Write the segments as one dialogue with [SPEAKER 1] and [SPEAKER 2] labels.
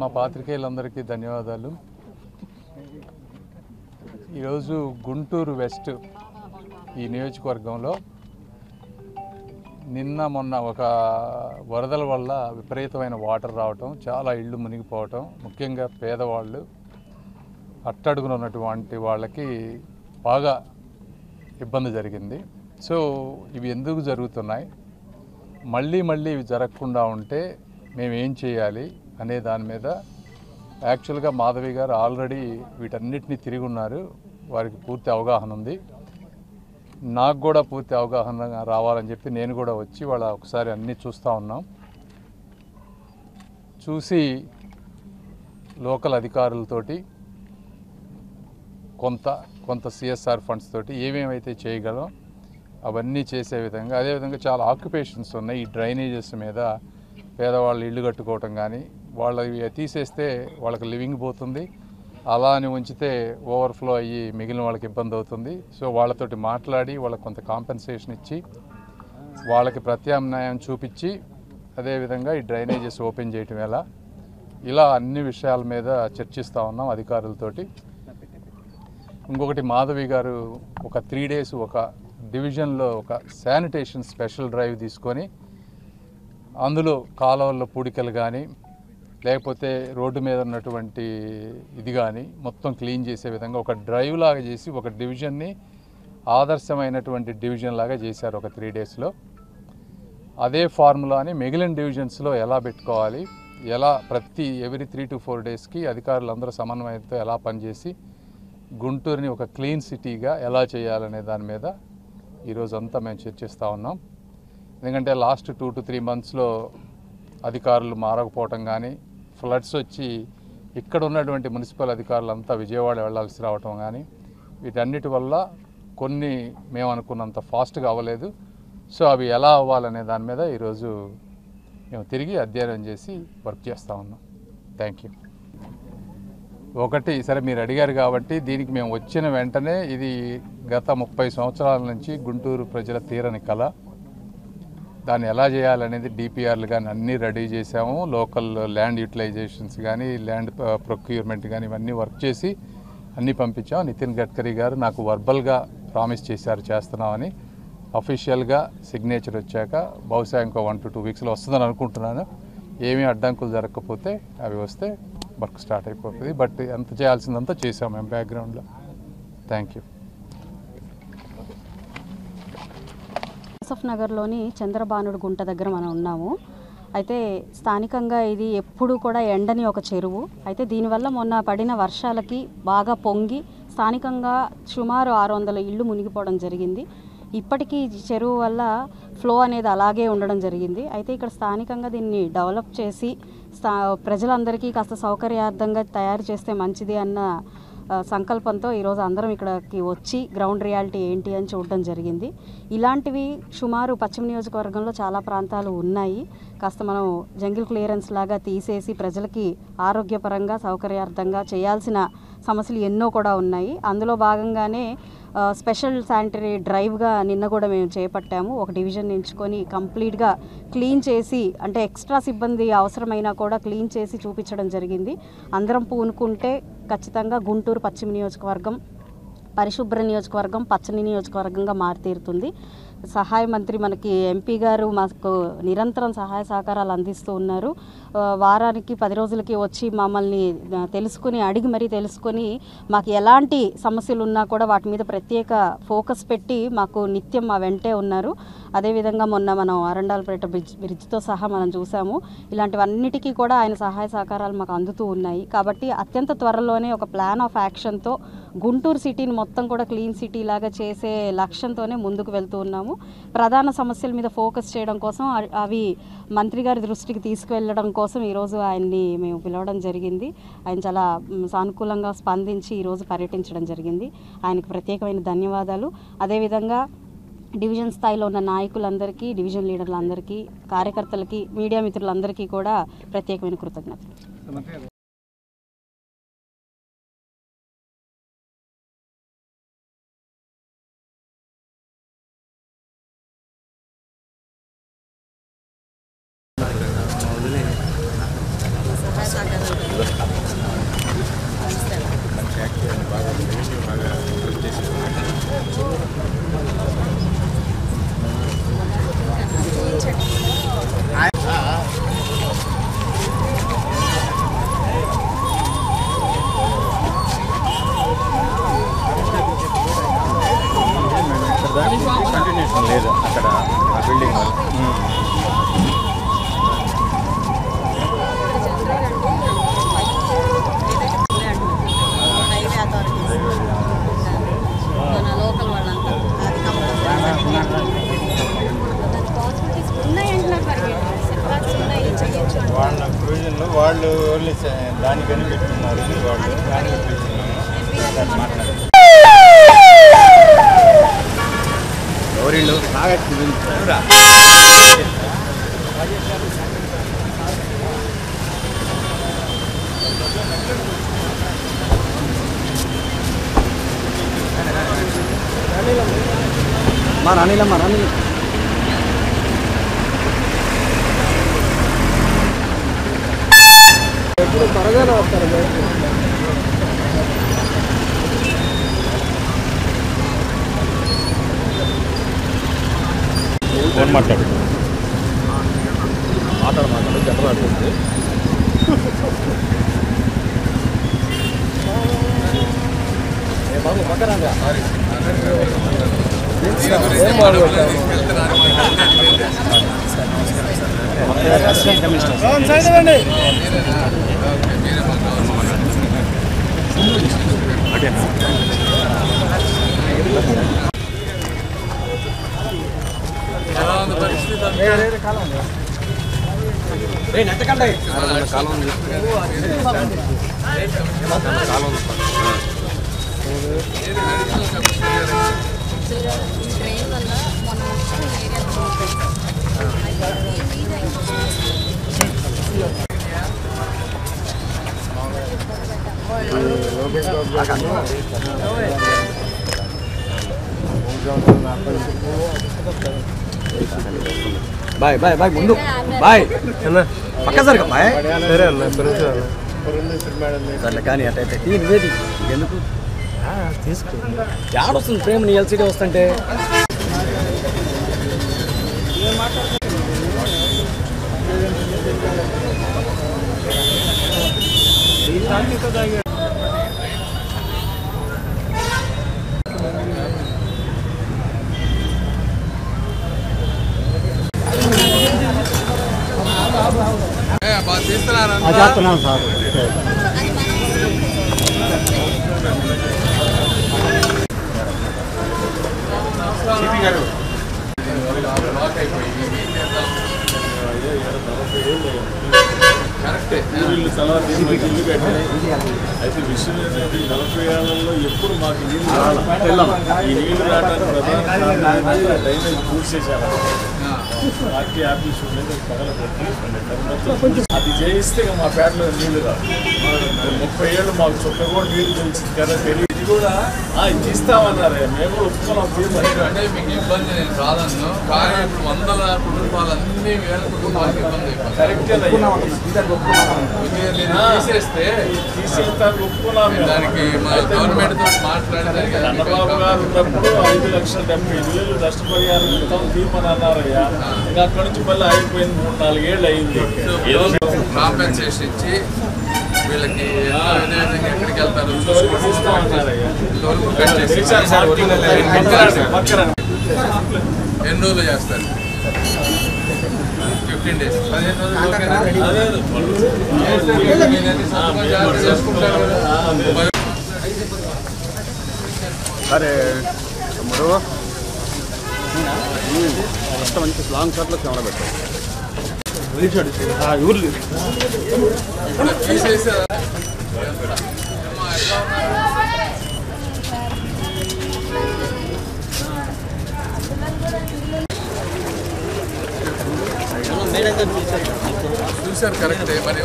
[SPEAKER 1] మా పాత్రికేయులందరికీ ధన్యవాదాలు. ఈరోజు గుంటూరు వెస్ట్ ఈ నియోజకవర్గంలో నిన్న మొన్న ఒక వరదల వల్ల విపరీతమైన వాటర్ రావటం, చాలా ఇళ్ళు మునిగిపోవటం, ముఖ్యంగా పేదవాళ్ళు అట్టడుగున ఉన్నటువంటి వాళ్ళకి బాగా ఇబ్బంది జరిగింది. సో ఇవి ఎందుకు జరుగుతున్నాయి, మళ్ళీ ఇవి జరగకుండా ఉంటే మేము ఏం చేయాలి అనే దాని మీద యాక్చువల్గా మాధవి గారు ఆల్రెడీ వీటన్నిటిని తిరిగి ఉన్నారు. వారికి పూర్తి అవగాహన ఉంది. నాకు కూడా పూర్తి అవగాహన రావాలని చెప్పి నేను కూడా వచ్చి వాళ్ళ ఒకసారి అన్నీ చూస్తూ ఉన్నాం. చూసి లోకల్ అధికారులతోటి కొంత సిఎస్ఆర్ ఫండ్స్ తోటి ఏమేమైతే చేయగలం అవన్నీ చేసే విధంగా, అదేవిధంగా చాలా ఆక్యుపేషన్స్ ఉన్నాయి. ఈ డ్రైనేజెస్ మీద పేదవాళ్ళు ఇల్లు కట్టుకోవటం కానీ, వాళ్ళవి తీసేస్తే వాళ్ళకి లివింగ్ పోతుంది, అలా అని ఉంచితే ఓవర్ఫ్లో అయ్యి మిగిలిన వాళ్ళకి ఇబ్బంది అవుతుంది. సో వాళ్ళతోటి మాట్లాడి వాళ్ళకి కొంత కాంపెన్సేషన్ ఇచ్చి వాళ్ళకి ప్రత్యామ్నాయం చూపించి, అదేవిధంగా ఈ డ్రైనేజెస్ ఓపెన్ చేయటం ఎలా, ఇలా అన్ని విషయాల మీద చర్చిస్తూ ఉన్నాం అధికారులతోటి. ఇంకొకటి మాధవి గారు ఒక 3 days ఒక డివిజన్లో ఒక శానిటేషన్ స్పెషల్ డ్రైవ్ తీసుకొని అందులో కాలువల్లో పూడికలు కానీ లేకపోతే రోడ్డు మీద ఉన్నటువంటి ఇది కానీ మొత్తం క్లీన్ చేసే విధంగా ఒక డ్రైవ్ లాగా చేసి ఒక డివిజన్ని ఆదర్శమైనటువంటి డివిజన్ లాగా చేశారు ఒక 3 daysలో. అదే ఫార్ములాని మిగిలిన డివిజన్స్లో ఎలా పెట్టుకోవాలి, ఎలా ఎవ్రీ 3 to 4 daysకి అధికారులందరూ సమన్వయంతో ఎలా పనిచేసి గుంటూరుని ఒక క్లీన్ సిటీగా ఎలా చేయాలనే దాని మీద ఈరోజు అంతా మేము చర్చిస్తూ ఉన్నాం. ఎందుకంటే లాస్ట్ 2 to 3 monthsలో అధికారులు మారకపోవటం కానీ, ఫ్లడ్స్ వచ్చి ఇక్కడ ఉన్నటువంటి మున్సిపల్ అధికారులంతా విజయవాడ వెళ్లాల్సి రావటం కానీ, వీటన్నిటి వల్ల కొన్ని మేము అనుకున్నంత ఫాస్ట్గా అవ్వలేదు. సో అవి ఎలా అవ్వాలనే దాని మీద ఈరోజు మేము తిరిగి అధ్యయనం చేసి వర్క్ చేస్తూ ఉన్నాం. Thank you. ఒకటి సరే మీరు అడిగారు కాబట్టి దీనికి మేము వచ్చిన వెంటనే, ఇది గత 30 సంవత్సరాల నుంచి గుంటూరు ప్రజల తీరని కళ, దాన్ని ఎలా చేయాలనేది డిపిఆర్లు కానీ అన్నీ రెడీ చేసాము. లోకల్ ల్యాండ్ యూటిలైజేషన్స్ కానీ, ల్యాండ్ ప్రొక్యూర్మెంట్ కానీ ఇవన్నీ వర్క్ చేసి అన్నీ పంపించాం. నితిన్ గడ్కరీ గారు నాకు వర్బల్గా ప్రామిస్ చేశారు చేస్తున్నామని. అఫీషియల్గా సిగ్నేచర్ వచ్చాక బహుశా ఇంకో 1 to 2 weeksలో వస్తుందని అనుకుంటున్నాను. ఏమీ అడ్డంకులు జరగకపోతే అవి వస్తే వర్క్ స్టార్ట్ అయిపోతుంది. బట్ ఎంత చేయాల్సిందంతా చేసాం మేము బ్యాక్గ్రౌండ్లో. Thank you.
[SPEAKER 2] యూసఫ్ నగర్లోని చంద్రబానుడు గుంట దగ్గర మనం ఉన్నాము. అయితే స్థానికంగా ఇది ఎప్పుడు కూడా ఎండని ఒక చెరువు. అయితే దీనివల్ల మొన్న పడిన వర్షాలకి బాగా పొంగి స్థానికంగా సుమారు 600 ఇళ్ళు మునిగిపోవడం జరిగింది. ఇప్పటికీ చెరువు వల్ల ఫ్లో అనేది అలాగే ఉండడం జరిగింది. అయితే ఇక్కడ స్థానికంగా దీన్ని డెవలప్ చేసి ప్రజలందరికీ కాస్త సౌకర్యార్థంగా తయారు చేస్తే మంచిది అన్న సంకల్పంతో ఈరోజు అందరం ఇక్కడికి వచ్చి గ్రౌండ్ రియాలిటీ ఏంటి అని చూడడం జరిగింది. ఇలాంటివి సుమారు పశ్చిమ నియోజకవర్గంలో చాలా ప్రాంతాలు ఉన్నాయి. కాస్త మనం జంగిల్ క్లియరెన్స్ లాగా తీసేసి ప్రజలకి ఆరోగ్యపరంగా సౌకర్యార్థంగా చేయాల్సిన సమస్యలు ఎన్నో కూడా ఉన్నాయి. అందులో భాగంగానే స్పెషల్ శానిటరీ డ్రైవ్గా నిన్న కూడా మేము చేపట్టాము. ఒక డివిజన్ ఎంచుకొని కంప్లీట్గా క్లీన్ చేసి, అంటే ఎక్స్ట్రా సిబ్బంది అవసరమైనా కూడా క్లీన్ చేసి చూపించడం జరిగింది. అందరం పూనుకుంటే ఖచ్చితంగా గుంటూరు పశ్చిమ నియోజకవర్గం పరిశుభ్ర నియోజకవర్గం, పచ్చని నియోజకవర్గంగా మారితీరుతుంది. సహాయ మంత్రి మనకి ఎంపీ గారు మాకు నిరంతరం సహాయ సహకారాలు అందిస్తూ ఉన్నారు. వారానికి 10 రోజులకి వచ్చి మమ్మల్ని అడిగి మరీ తెలుసుకొని మాకు ఎలాంటి సమస్యలు ఉన్నా కూడా వాటి మీద ప్రత్యేక ఫోకస్ పెట్టి మాకు నిత్యం మా వెంటే ఉన్నారు. అదేవిధంగా మొన్న మనం అరండాలపేట బ్రిడ్జ్తో సహా మనం చూసాము. ఇలాంటివన్నిటికీ కూడా ఆయన సహాయ సహకారాలు మాకు అందుతూ ఉన్నాయి. కాబట్టి అత్యంత త్వరలోనే ఒక ప్లాన్ ఆఫ్ యాక్షన్తో గుంటూరు సిటీని మొత్తం కూడా క్లీన్ సిటీ లాగా చేసే లక్ష్యంతోనే ముందుకు వెళ్తూ ఉన్నాము. ప్రధాన సమస్యల మీద ఫోకస్ చేయడం కోసం, అవి మంత్రి గారి దృష్టికి తీసుకువెళ్ళడం కోసం ఈరోజు ఆయన్ని మేము పిలవడం జరిగింది. ఆయన చాలా సానుకూలంగా స్పందించి ఈరోజు పర్యటించడం జరిగింది. ఆయనకు ప్రత్యేకమైన ధన్యవాదాలు. అదేవిధంగా డివిజన్ స్థాయిలో ఉన్న నాయకులందరికీ, డివిజన్ లీడర్లందరికీ, కార్యకర్తలకి, మీడియా మిత్రులందరికీ కూడా ప్రత్యేకమైన కృతజ్ఞతలు.
[SPEAKER 3] కంటిన్యూషన్ లేదు అక్కడ ఆ బిల్డింగ్ వాళ్ళ ప్రొవిజన్లో వాళ్ళు ఓన్లీ దానికని పెట్టుకున్నారు వాళ్ళు దానికి పెట్టుకున్నాము మాట్లాడారు ఎవరిళ్ళు మా రాణిలమ్మ రాణి ఎప్పుడు త్వరగానే వస్తారు ఫోన్ మాట్లాడు చెప్పరాడుతుంది బాబు పక్కన బాయ్ బాయ్ బాయ్ ముందు బాయ్ అన్న పక్క సరిగా బాయ్ సరే అన్న సరే కానీ అట్టయితే నువ్వేది ఎందుకు తీసుకో యాడొస్తుంది ప్రేమ నీ ఎల్సీడీ వస్తుంటే చేస్తున్నాను సార్
[SPEAKER 4] అయితే విషయం ఏంటంటే 40 ఏళ్లలో ఎప్పుడు మాకు నీళ్ళు ఈ నీళ్లు రావడానికి ప్రధాన డ్రైనేజ్ పూర్తి చేశారు పార్టీ ఆఫీస్ ఉండేది పగలబెట్టి అది చేయిస్తే మా పేటలో నీళ్లు రావు 30 ఏళ్ళు మాకు చుక్క కూడా నీళ్లు తెలిసింది కదా తెలియదు ఇది కూడా ఇస్తామన్నారు మేము ఒప్పుకున్నాం
[SPEAKER 1] అంటే మీకు ఇబ్బంది నేను కాదన్ను కానీ ఇప్పుడు వందల కుటుంబాలు అన్ని వేల కుటుంబాలకు ఇబ్బంది తీసేస్తే దానికి మా గవర్నమెంట్ తో మాట్లాడడానికి
[SPEAKER 4] చంద్రబాబు గారు ఉన్నప్పుడు 5,70,000 నష్టపరిహారం ఇస్తాం తీర్మని అన్నారయ్యా ఇంకా అక్కడి నుంచి మళ్ళీ అయిపోయింది 3-4 ఏళ్ళు అయింది
[SPEAKER 1] కాంపెన్సేషన్ ఇచ్చి వీళ్ళకి ఎక్కడికి వెళ్తారు ఎన్ని రోజులు చేస్తారు 15 days 15 రోజులు చేసుకుంటారు
[SPEAKER 3] సరే తమ్ముడు మంచి లాంగ్ షాట్లో కెమెరా పెట్టారు ఊర్లు
[SPEAKER 1] చూసారు కరెక్టే మరి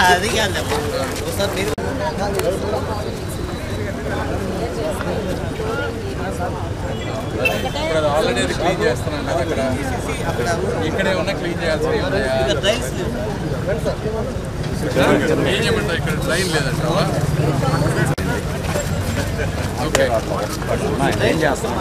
[SPEAKER 5] అది కాదు
[SPEAKER 1] ఇప్పుడు అది ఆల్రెడీ అది క్లీన్ చేస్తున్నాం కదా అక్కడ ఇక్కడే ఉన్న క్లీన్ చేయాల్సినవి ఉన్నాయా ఏం చేయమంటావు ఇక్కడ డ్రైన్ లేదంటావా ఓకే
[SPEAKER 5] ఏం చేస్తాం